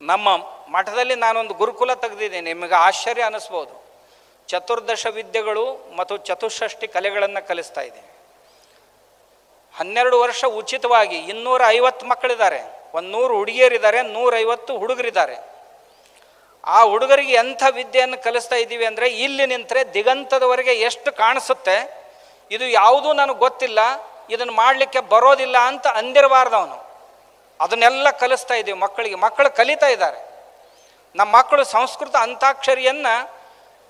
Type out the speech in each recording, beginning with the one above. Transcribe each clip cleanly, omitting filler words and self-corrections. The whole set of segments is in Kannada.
ನಮ್ಮ ಮಠದಲ್ಲಿ ನಾನೊಂದು ಗುರುಕುಲ ತೆಗೆದಿದ್ದೇನೆ. ನಿಮಗೆ ಆಶ್ಚರ್ಯ ಅನ್ನಿಸ್ಬೋದು. ಚತುರ್ದಶ ವಿದ್ಯೆಗಳು ಮತ್ತು ಚತುಷ್ಷಷ್ಟಿ ಕಲೆಗಳನ್ನು ಕಲಿಸ್ತಾ ಇದ್ದೇನೆ. 12 ವರ್ಷ ಉಚಿತವಾಗಿ 250 ಮಕ್ಕಳಿದ್ದಾರೆ, 100 ಹುಡುಗಿಯರಿದ್ದಾರೆ, 150 ಹುಡುಗರಿದ್ದಾರೆ. ಆ ಹುಡುಗರಿಗೆ ಎಂಥ ವಿದ್ಯೆಯನ್ನು ಕಲಿಸ್ತಾ ಇದ್ದೀವಿ ಅಂದರೆ, ಇಲ್ಲಿ ನಿಂತರೆ ದಿಗಂತದವರೆಗೆ ಎಷ್ಟು ಕಾಣಿಸುತ್ತೆ, ಇದು ಯಾವುದೂ ನನಗೆ ಗೊತ್ತಿಲ್ಲ, ಇದನ್ನು ಮಾಡಲಿಕ್ಕೆ ಬರೋದಿಲ್ಲ ಅಂತ ಅಂದಿರಬಾರ್ದವನು. ಅದನ್ನೆಲ್ಲ ಕಲಿಸ್ತಾ ಇದ್ದೀವಿ ಮಕ್ಕಳಿಗೆ. ಮಕ್ಕಳು ಕಲಿತಾ ಇದ್ದಾರೆ. ನಮ್ಮ ಮಕ್ಕಳು ಸಂಸ್ಕೃತ ಅಂತಾಕ್ಷರಿಯನ್ನು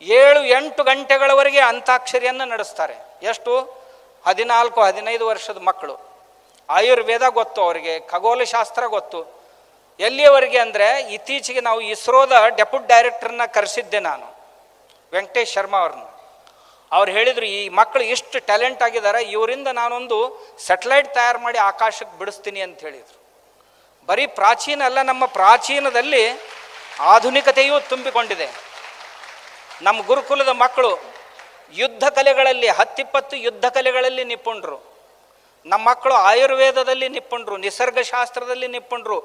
7-8 ಗಂಟೆಗಳವರೆಗೆ ಅಂತಾಕ್ಷರಿಯನ್ನು ನಡೆಸ್ತಾರೆ. ಎಷ್ಟು? 14-15 ವರ್ಷದ ಮಕ್ಕಳು. ಆಯುರ್ವೇದ ಗೊತ್ತು ಅವರಿಗೆ, ಖಗೋಳಶಾಸ್ತ್ರ ಗೊತ್ತು. ಎಲ್ಲಿಯವರೆಗೆ ಅಂದರೆ, ಇತ್ತೀಚೆಗೆ ನಾವು ಇಸ್ರೋದ ಡೆಪ್ಯೂಟಿ ಡೈರೆಕ್ಟರ್ನ ಕರೆಸಿದ್ದೆ ನಾನು, ವೆಂಕಟೇಶ್ ಶರ್ಮಾ ಅವ್ರನ್ನ. ಅವ್ರು ಹೇಳಿದರು, ಈ ಮಕ್ಕಳು ಇಷ್ಟು ಟ್ಯಾಲೆಂಟ್ ಆಗಿದ್ದಾರೆ, ಇವರಿಂದ ನಾನೊಂದು ಸ್ಯಾಟಲೈಟ್ ತಯಾರು ಮಾಡಿ ಆಕಾಶಕ್ಕೆ ಬಿಡಿಸ್ತೀನಿ ಅಂತ ಹೇಳಿದರು. ಬರೀ ಪ್ರಾಚೀನ ಅಲ್ಲ, ನಮ್ಮ ಪ್ರಾಚೀನದಲ್ಲಿ ಆಧುನಿಕತೆಯೂ ತುಂಬಿಕೊಂಡಿದೆ. ನಮ್ಮ ಗುರುಕುಲದ ಮಕ್ಕಳು ಯುದ್ಧ ಕಲೆಗಳಲ್ಲಿ 10-20 ಯುದ್ಧ ಕಲೆಗಳಲ್ಲಿ ನಿಪುಣರು. ನಮ್ಮ ಮಕ್ಕಳು ಆಯುರ್ವೇದದಲ್ಲಿ ನಿಪುಣರು, ನಿಸರ್ಗಶಾಸ್ತ್ರದಲ್ಲಿ ನಿಪುಣರು,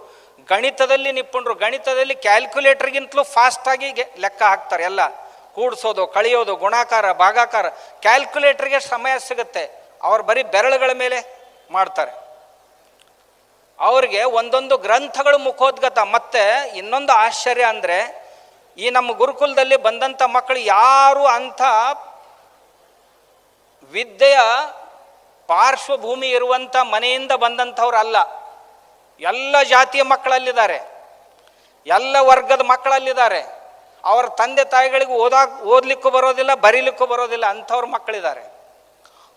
ಗಣಿತದಲ್ಲಿ ನಿಪುಣರು. ಗಣಿತದಲ್ಲಿ ಕ್ಯಾಲ್ಕುಲೇಟರ್ಗಿಂತಲೂ ಫಾಸ್ಟಾಗಿ ಲೆಕ್ಕ ಹಾಕ್ತಾರೆ. ಎಲ್ಲ ಕೂಡಿಸೋದು, ಕಳೆಯೋದು, ಗುಣಾಕಾರ, ಭಾಗಾಕಾರ, ಕ್ಯಾಲ್ಕುಲೇಟರ್ಗೆ ಸಮಯ ಸಿಗುತ್ತೆ. ಅವ್ರು ಬರೀ ಬೆರಳುಗಳ ಮೇಲೆ ಮಾಡ್ತಾರೆ. ಅವ್ರಿಗೆ ಒಂದೊಂದು ಗ್ರಂಥಗಳು ಮುಖೋದ್ಗತ. ಮತ್ತು ಇನ್ನೊಂದು ಆಶ್ಚರ್ಯ ಅಂದರೆ, ಈ ನಮ್ಮ ಗುರುಕುಲದಲ್ಲಿ ಬಂದಂಥ ಮಕ್ಕಳು ಯಾರು ಅಂಥ ವಿದ್ಯೆಯ ಪಾರ್ಶ್ವಭೂಮಿ ಇರುವಂಥ ಮನೆಯಿಂದ ಬಂದಂಥವ್ರು ಅಲ್ಲ. ಎಲ್ಲ ಜಾತಿಯ ಮಕ್ಕಳಲ್ಲಿದ್ದಾರೆ, ಎಲ್ಲ ವರ್ಗದ ಮಕ್ಕಳಲ್ಲಿದ್ದಾರೆ. ಅವರ ತಂದೆ ತಾಯಿಗಳಿಗೆ ಓದಲಿಕ್ಕೂ ಬರೋದಿಲ್ಲ, ಬರೀಲಿಕ್ಕೂ ಬರೋದಿಲ್ಲ, ಅಂಥವ್ರ ಮಕ್ಕಳಿದ್ದಾರೆ.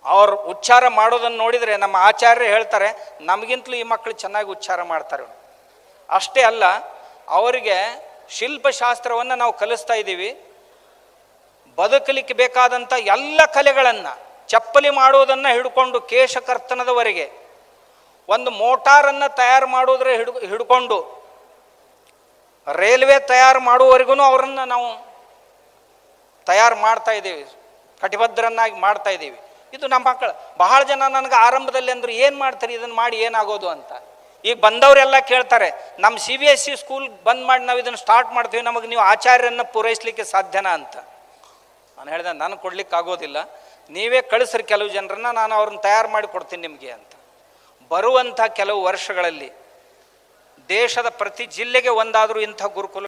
ಅವ್ರು ಉಚ್ಚಾರ ಮಾಡೋದನ್ನು ನೋಡಿದರೆ ನಮ್ಮ ಆಚಾರ್ಯರು ಹೇಳ್ತಾರೆ, ನಮಗಿಂತಲೂ ಈ ಮಕ್ಕಳು ಚೆನ್ನಾಗಿ ಉಚ್ಚಾರ ಮಾಡ್ತಾರೆ. ಅಷ್ಟೇ ಅಲ್ಲ, ಅವರಿಗೆ ಶಿಲ್ಪಶಾಸ್ತ್ರವನ್ನು ನಾವು ಕಲಿಸ್ತಾ ಇದ್ದೀವಿ. ಬದುಕಲಿಕ್ಕೆ ಬೇಕಾದಂಥ ಎಲ್ಲ ಕಲೆಗಳನ್ನು, ಚಪ್ಪಲಿ ಮಾಡುವುದನ್ನು ಹಿಡ್ಕೊಂಡು ಕೇಶಕರ್ತನದವರೆಗೆ, ಒಂದು ಮೋಟಾರನ್ನು ತಯಾರು ಮಾಡೋದ್ರೆ ಹಿಡ್ಕೊಂಡು ರೈಲ್ವೆ ತಯಾರು ಮಾಡುವವರೆಗೂ ಅವರನ್ನು ನಾವು ತಯಾರು ಮಾಡ್ತಾ ಇದ್ದೀವಿ, ಕಟಿಬದ್ಧರನ್ನಾಗಿ ಮಾಡ್ತಾ ಇದ್ದೀವಿ. ಇದು ನಮ್ಮ ಮಕ್ಕಳು. ಬಹಳ ಜನ ನನಗೆ ಆರಂಭದಲ್ಲಿ ಅಂದರು, ಏನು ಮಾಡ್ತಾರೆ, ಇದನ್ನು ಮಾಡಿ ಏನಾಗೋದು ಅಂತ. ಈಗ ಬಂದವರೆಲ್ಲ ಕೇಳ್ತಾರೆ, ನಮ್ಮ CBSE ಸ್ಕೂಲ್ ಬಂದ್ ಮಾಡಿ ನಾವು ಇದನ್ನು ಸ್ಟಾರ್ಟ್ ಮಾಡ್ತೀವಿ, ನಮಗೆ ನೀವು ಆಚಾರ್ಯರನ್ನು ಪೂರೈಸಲಿಕ್ಕೆ ಸಾಧ್ಯನಾ ಅಂತ. ನಾನು ಹೇಳಿದೆ, ನಾನು ಕೊಡ್ಲಿಕ್ಕೆ ಆಗೋದಿಲ್ಲ, ನೀವೇ ಕಳಿಸ್ರಿ ಕೆಲವು ಜನರನ್ನ, ನಾನು ಅವ್ರನ್ನ ತಯಾರು ಮಾಡಿ ಕೊಡ್ತೀನಿ ನಿಮಗೆ ಅಂತ. ಬರುವಂಥ ಕೆಲವು ವರ್ಷಗಳಲ್ಲಿ ದೇಶದ ಪ್ರತಿ ಜಿಲ್ಲೆಗೆ ಒಂದಾದರೂ ಇಂಥ ಗುರುಕುಲ